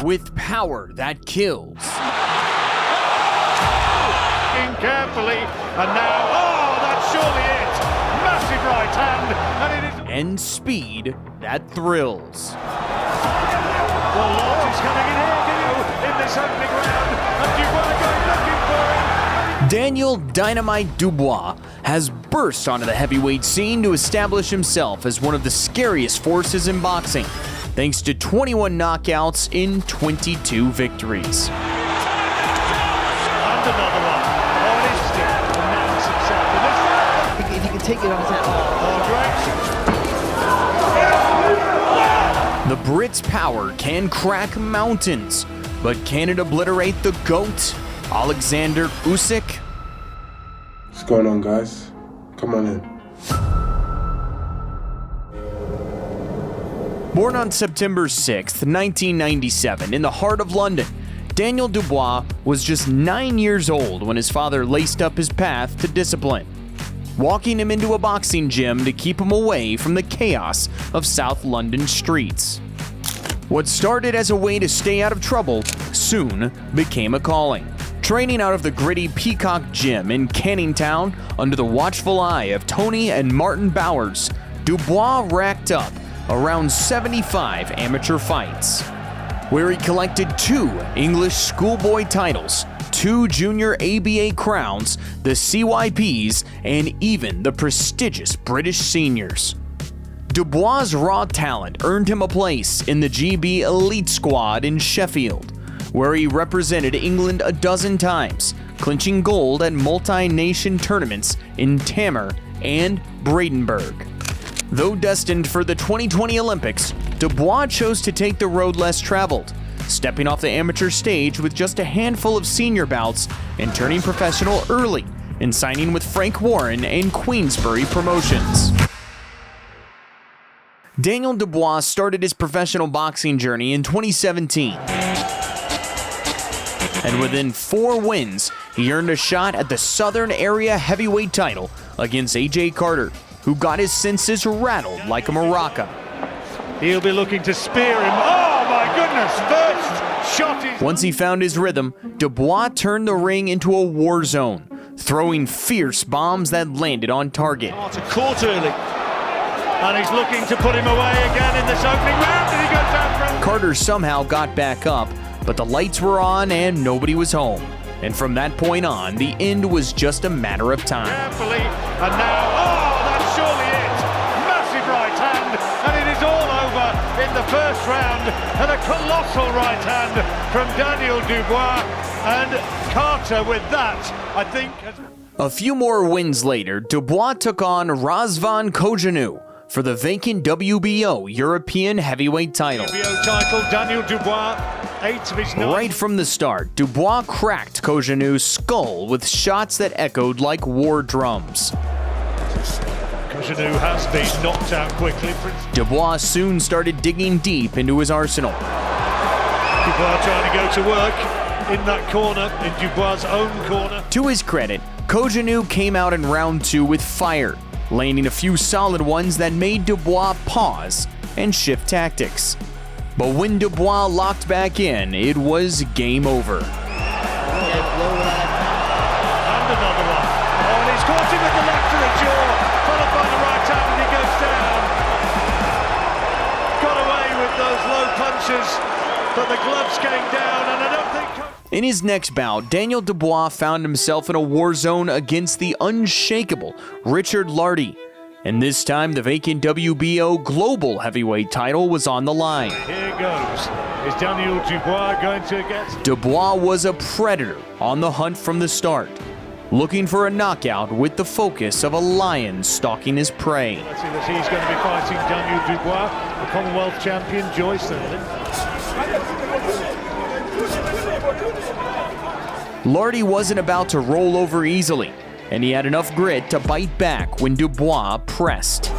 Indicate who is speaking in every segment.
Speaker 1: with power that kills.
Speaker 2: In carefully, and now, oh, that's surely it. Massive right hand, and it is.
Speaker 1: And speed that thrills.
Speaker 2: Well, Lord is coming in here, in this opening round, and Dubois going looking for him.
Speaker 1: Daniel Dynamite Dubois has burst onto the heavyweight scene to establish himself as one of the scariest forces in boxing, thanks to 21 knockouts in 22 victories.
Speaker 2: And another one. Oh, and he's still announced himself. And this
Speaker 3: If you can take it on his hand.
Speaker 1: The Brits' power can crack mountains, but can it obliterate the GOAT, Alexander Usyk?
Speaker 4: What's going on, guys? Come on in.
Speaker 1: Born on September 6, 1997, in the heart of London, Daniel Dubois was just 9 years old when his father laced up his path to discipline, walking him into a boxing gym to keep him away from the chaos of South London streets. What started as a way to stay out of trouble soon became a calling. Training out of the gritty Peacock Gym in Canning Town under the watchful eye of Tony and Martin Bowers, Dubois racked up around 75 amateur fights, where he collected 2 English schoolboy titles, 2 junior ABA crowns, the CYPs, and even the prestigious British seniors. Dubois' raw talent earned him a place in the GB elite squad in Sheffield, where he represented England a dozen times, clinching gold at multi-nation tournaments in Tammer and Bradenburg. Though destined for the 2020 Olympics, Dubois chose to take the road less traveled, stepping off the amateur stage with just a handful of senior bouts and turning professional early and signing with Frank Warren and Queensbury Promotions. Daniel Dubois started his professional boxing journey in 2017. And within 4 wins, he earned a shot at the Southern Area Heavyweight title against AJ Carter, who got his senses rattled like a maraca.
Speaker 2: He'll be looking to spear him. Oh my goodness, first shot is...
Speaker 1: Once he found his rhythm, Dubois turned the ring into a war zone, throwing fierce bombs that landed on target.
Speaker 2: Caught early, and he's looking to put him away again in this opening round, and he goes down from...
Speaker 1: Carter somehow got back up, but the lights were on and nobody was home. And from that point on, the end was just a matter of time.
Speaker 2: Carefully, and now, oh, that's surely it. Massive right hand, and it is all over in the first round. And a colossal right hand from Daniel Dubois, and Carter with that, I think.
Speaker 1: A few more wins later, Dubois took on Razvan Kojanu for the vacant WBO European heavyweight title.
Speaker 2: WBO title, Daniel Dubois, 8 of his 9.
Speaker 1: Right from the start, Dubois cracked Kojanu's skull with shots that echoed like war drums.
Speaker 2: Kojanu has been knocked out quickly.
Speaker 1: Dubois soon started digging deep into his arsenal.
Speaker 2: Dubois trying to go to work in that corner, in Dubois' own corner.
Speaker 1: To his credit, Kojanu came out in round 2 with fire, landing a few solid ones that made Dubois pause and shift tactics. But when Dubois locked back in, it was game over.
Speaker 2: And another one. Oh, and he's caught him with the left to the jaw, followed by the right hand, and he goes down. Got away with those low punches, but the gloves came down, and I don't think...
Speaker 1: In his next bout, Daniel Dubois found himself in a war zone against the unshakable Richard Lardy. And this time, the vacant WBO Global Heavyweight title was on the line.
Speaker 2: Here goes. Is Daniel Dubois going to get...
Speaker 1: Dubois was a predator on the hunt from the start, looking for a knockout with the focus of a lion stalking his prey.
Speaker 2: Let's see that he's going to be fighting Daniel Dubois, the Commonwealth champion, Joyce.
Speaker 1: Lardy wasn't about to roll over easily, and he had enough grit to bite back when Dubois pressed.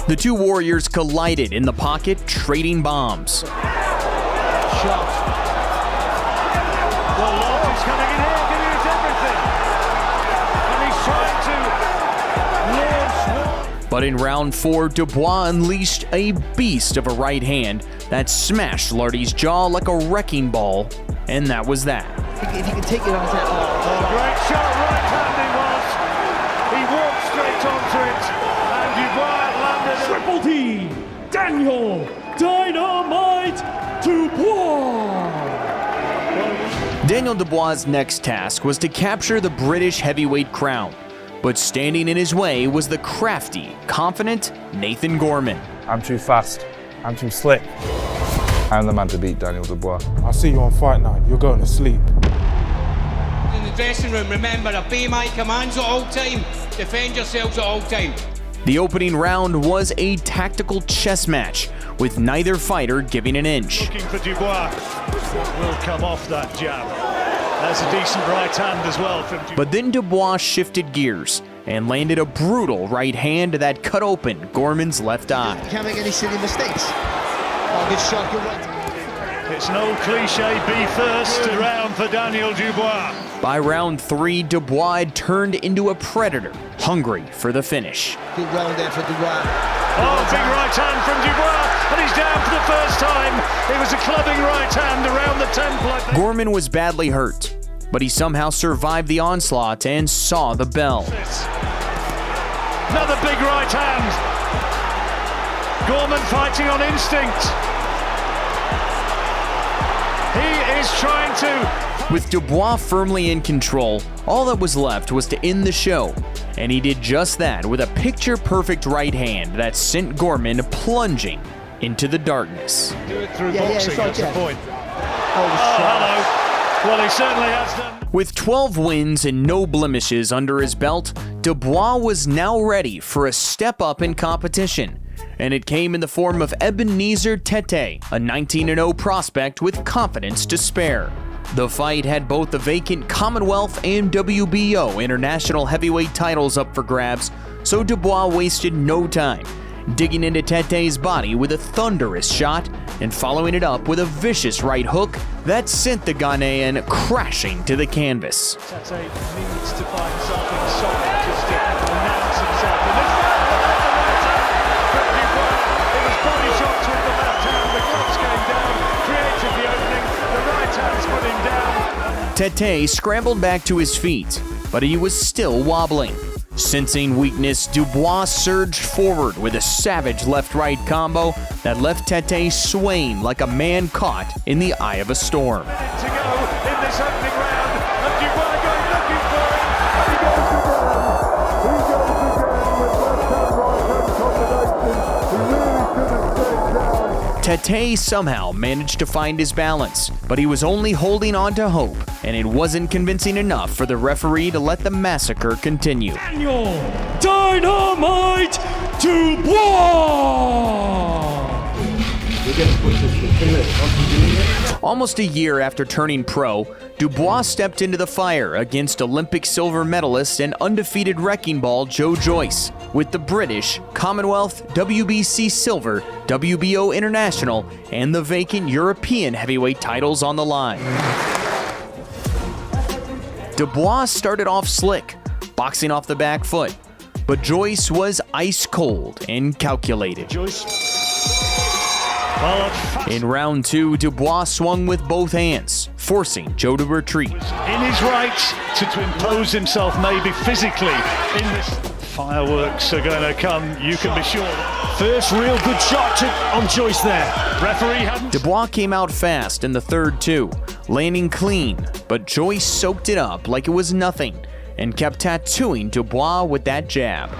Speaker 1: The two warriors collided in the pocket, trading bombs.
Speaker 2: Well, Lardy's coming in here, giving us everything. And he's trying to launch
Speaker 1: But in round 4, Dubois unleashed a beast of a right hand that smashed Lardy's jaw like a wrecking ball, and that was that.
Speaker 3: If you can take it on his head.
Speaker 2: Oh, great shot, right hand he walked straight onto it, and Dubois landed it.
Speaker 5: Triple T, Daniel Dynamite Dubois.
Speaker 1: Daniel Dubois' next task was to capture the British heavyweight crown, but standing in his way was the crafty, confident Nathan Gorman.
Speaker 6: I'm too fast, I'm too slick. I'm the man to beat Daniel Dubois.
Speaker 4: I'll see you on fight night. You're going to sleep.
Speaker 7: In the dressing room, remember, obey my commands at all time. Defend yourselves at all time.
Speaker 1: The opening round was a tactical chess match, with neither fighter giving an inch.
Speaker 2: Looking for Dubois. Will come off that jab. That's a decent right hand as well from Dubois.
Speaker 1: But then Dubois shifted gears and landed a brutal right hand that cut open Gorman's left eye.
Speaker 3: You can't make any silly mistakes. Oh, good shot, good right.
Speaker 2: It's an old cliche, be first round for Daniel Dubois.
Speaker 1: By round 3, Dubois had turned into a predator, hungry for the finish.
Speaker 3: Good round there for Dubois.
Speaker 2: Oh, big right hand from Dubois, and he's down for the first time. It was a clubbing right hand around the temple.
Speaker 1: Gorman was badly hurt, but he somehow survived the onslaught and saw the bell.
Speaker 2: Another big right hand. Gorman fighting on instinct. He is trying to...
Speaker 1: With Dubois firmly in control, all that was left was to end the show, and he did just that with a picture-perfect right hand that sent Gorman plunging into the darkness.
Speaker 2: Do it through
Speaker 3: Yeah,
Speaker 2: boxing,
Speaker 3: yeah,
Speaker 2: that's the point.
Speaker 3: Oh,
Speaker 2: Hello. Well, he certainly has done.
Speaker 1: With 12 wins and no blemishes under his belt, Dubois was now ready for a step up in competition. And it came in the form of Ebenezer Tete, a 19-0 prospect with confidence to spare. The fight had both the vacant Commonwealth and WBO international heavyweight titles up for grabs, so Dubois wasted no time, digging into Tete's body with a thunderous shot and following it up with a vicious right hook that sent the Ghanaian crashing to the canvas.
Speaker 2: Tete needs to find something solid just to announce himself. And this from Dubois. It was body shots with the left hand. The gloves came down, created the opening. The right hand's put him down.
Speaker 1: Tete scrambled back to his feet, but he was still wobbling. Sensing weakness, Dubois surged forward with a savage left-right combo that left Tete swaying like a man caught in the eye of a storm.
Speaker 2: To go in this opening round, and Dubois going looking for it, and he goes again. He goes again with left-hand, right-hand combination. He really could have stayed down.
Speaker 1: Tete somehow managed to find his balance, but he was only holding on to hope, and it wasn't convincing enough for the referee to let the massacre continue.
Speaker 5: Daniel Dynamite Dubois.
Speaker 1: Almost a year after turning pro, Dubois stepped into the fire against Olympic silver medalist and undefeated wrecking ball Joe Joyce, with the British, Commonwealth, WBC silver, WBO international, and the vacant European heavyweight titles on the line. Dubois started off slick, boxing off the back foot, but Joyce was ice cold and calculated. In round 2, Dubois swung with both hands, forcing Joe to retreat.
Speaker 2: In his right to impose himself maybe physically in this. Fireworks are going to come, you can be sure.
Speaker 5: First real good shot on Joyce there.
Speaker 2: Referee hadn't.
Speaker 1: Dubois came out fast in the third too, landing clean, but Joyce soaked it up like it was nothing and kept tattooing Dubois with that jab.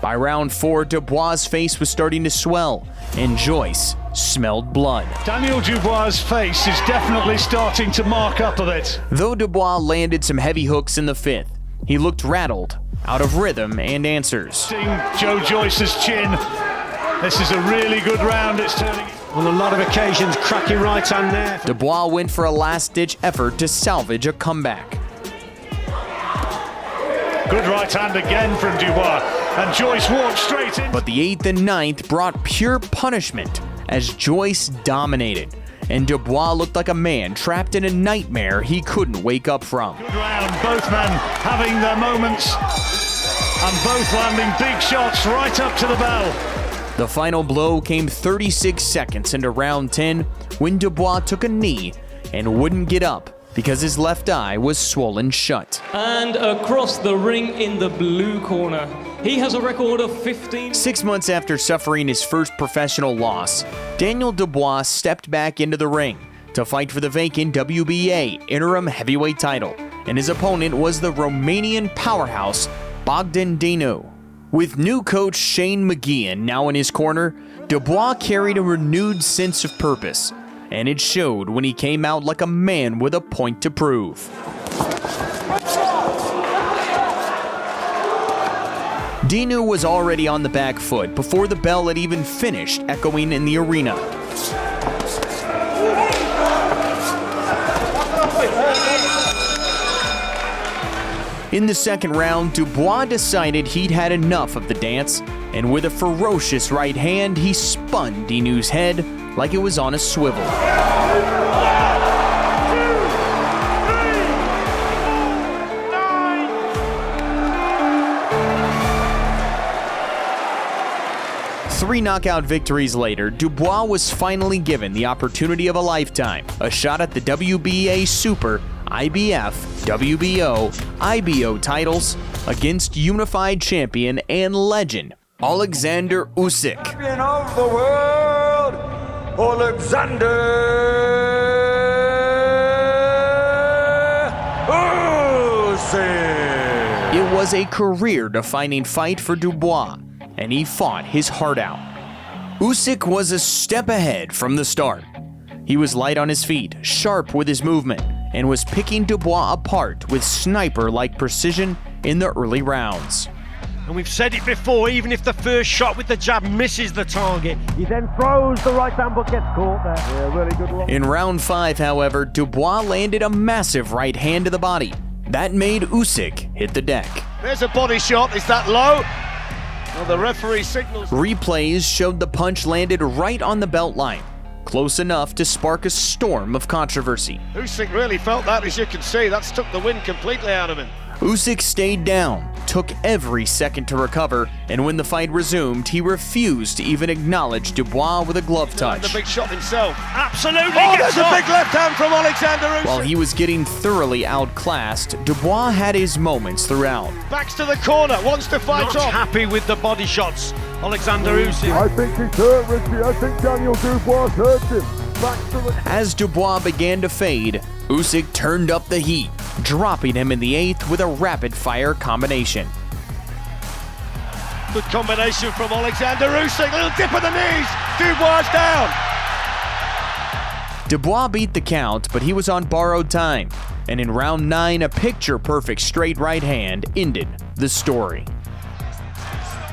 Speaker 1: By round 4, Dubois' face was starting to swell, and Joyce smelled blood.
Speaker 2: Daniel Dubois' face is definitely starting to mark up a bit.
Speaker 1: Though Dubois landed some heavy hooks in the 5th, he looked rattled, out of rhythm and answers.
Speaker 2: Seeing Joe Joyce's chin. This is a really good round. It's turning.
Speaker 5: On a lot of occasions, cracking right hand there.
Speaker 1: Dubois went for a last-ditch effort to salvage a comeback.
Speaker 2: Good right hand again from Dubois, and Joyce walked straight in.
Speaker 1: But the 8th and 9th brought pure punishment as Joyce dominated, and Dubois looked like a man trapped in a nightmare he couldn't wake up from.
Speaker 2: Good round, both men having their moments. and both landing big shots right up to the bell.
Speaker 1: The final blow came 36 seconds into round 10 when Dubois took a knee and wouldn't get up because his left eye was swollen shut.
Speaker 8: And across the ring in the blue corner, he has a record of 15.
Speaker 1: 6 months after suffering his first professional loss, Daniel Dubois stepped back into the ring to fight for the vacant WBA interim heavyweight title, and his opponent was the Romanian powerhouse Bogdan Dinu. With new coach Shane McGeehan now in his corner, Dubois carried a renewed sense of purpose, and it showed when he came out like a man with a point to prove. Dinu was already on the back foot before the bell had even finished echoing in the arena. In the second round, Dubois decided he'd had enough of the dance, and with a ferocious right hand, he spun Dinu's head like it was on a swivel. Three knockout victories later, Dubois was finally given the opportunity of a lifetime, a shot at the WBA Super, IBF, WBO, IBO titles against unified champion and legend Alexander Usyk.
Speaker 9: Champion of the world, Alexander Usyk.
Speaker 1: It was a career-defining fight for Dubois, and he fought his heart out. Usyk was a step ahead from the start. He was light on his feet, sharp with his movement, and was picking Dubois apart with sniper-like precision in the early rounds.
Speaker 5: And we've said it before, even if the first shot with the jab misses the target, he then throws the right hand but gets caught there. Yeah, really good one.
Speaker 1: In round 5, however, Dubois landed a massive right hand to the body. That made Usyk hit the deck.
Speaker 2: There's a body shot. Is that low? Well, the referee signals.
Speaker 1: Replays showed the punch landed right on the belt line, close enough to spark a storm of controversy.
Speaker 2: Usyk really felt that, as you can see. That's took the wind completely out of him.
Speaker 1: Usyk stayed down, took every second to recover, and when the fight resumed, he refused to even acknowledge Dubois with a glove touch.
Speaker 2: The big shot himself.
Speaker 5: Absolutely.
Speaker 2: Oh, there's a big left hand from Alexander Usyk.
Speaker 1: While he was getting thoroughly outclassed, Dubois had his moments throughout.
Speaker 2: Backs to the corner, wants to fight
Speaker 5: Not
Speaker 2: off.
Speaker 5: happy with the body shots, Alexander Usyk.
Speaker 9: I think he's hurt, Richie. I think Daniel Dubois hurt him. Back to the...
Speaker 1: As Dubois began to fade, Usyk turned up the heat, dropping him in the 8th with a rapid-fire combination.
Speaker 2: Good combination from Alexander Usyk. Little dip of the knees. Dubois down.
Speaker 1: Dubois beat the count, but he was on borrowed time. And in round 9, a picture-perfect straight right hand ended the story.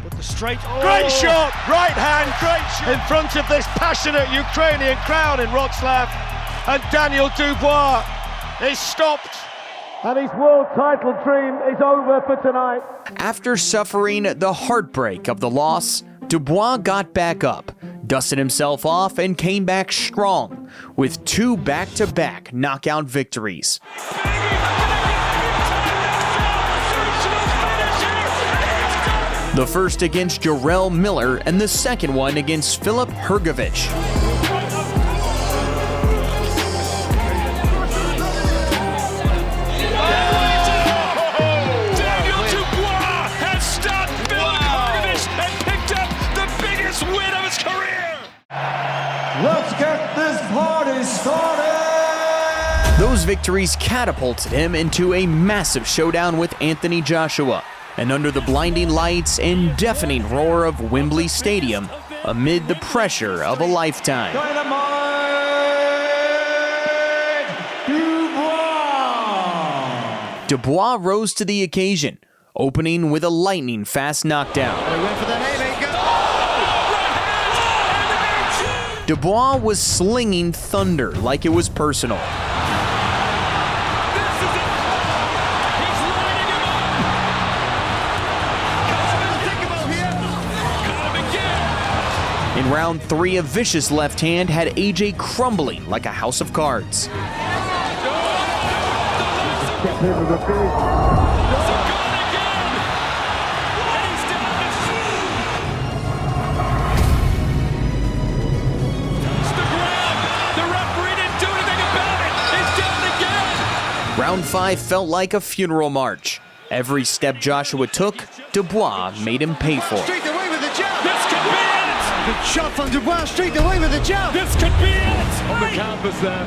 Speaker 5: But the straight... Oh.
Speaker 2: Great shot. Right hand. Great shot. In front of this passionate Ukrainian crowd in Wrocław. And Daniel Dubois is stopped. And his world title dream is over for tonight.
Speaker 1: After suffering the heartbreak of the loss, Dubois got back up, dusted himself off, and came back strong with 2 back-to-back knockout victories. The first against Jarrell Miller and the second one against Filip Hrgović.
Speaker 9: Let's get this party started!
Speaker 1: Those victories catapulted him into a massive showdown with Anthony Joshua, and under the blinding lights and deafening roar of Wembley Stadium, amid the pressure of a lifetime.
Speaker 9: Dynamite
Speaker 1: Dubois rose to the occasion, opening with a lightning-fast knockdown.
Speaker 3: They went for the haymaker.
Speaker 1: Dubois was slinging thunder like it was personal. In round 3, a vicious left hand had AJ crumbling like a house of cards. 25 felt like a funeral march. Every step Joshua took, Dubois made him pay for.
Speaker 3: Straight away with the jab.
Speaker 8: This could be it!
Speaker 3: Good shot from Dubois, straight away with the jab.
Speaker 8: This could be it!
Speaker 9: On the canvas there.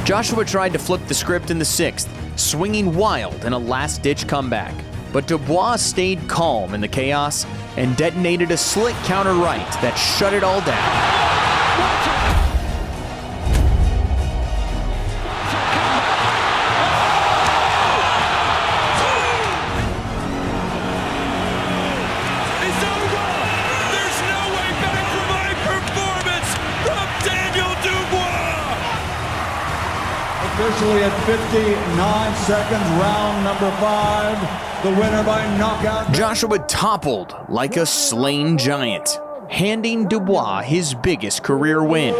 Speaker 1: Joshua tried to flip the script in the 6th, swinging wild in a last-ditch comeback. But Dubois stayed calm in the chaos and detonated a slick counter right that shut it all down.
Speaker 9: It's over! There's no way back from my performance from Daniel Dubois!
Speaker 10: Officially at 59 seconds, round number 5. The winner by knockout.
Speaker 1: Joshua toppled like a slain giant, handing Dubois his biggest career win.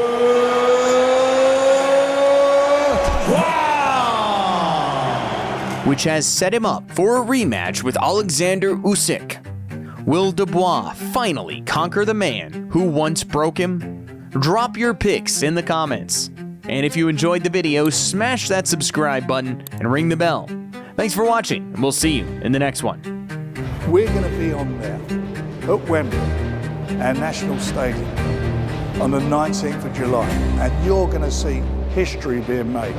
Speaker 10: Wow!
Speaker 1: Which has set him up for a rematch with Alexander Usyk. Will Dubois finally conquer the man who once broke him? Drop your picks in the comments. And if you enjoyed the video, smash that subscribe button and ring the bell. Thanks for watching, and we'll see you in the next one.
Speaker 11: We're going to be on there at Wembley, our national stadium, on the 19th of July, and you're going to see history being made.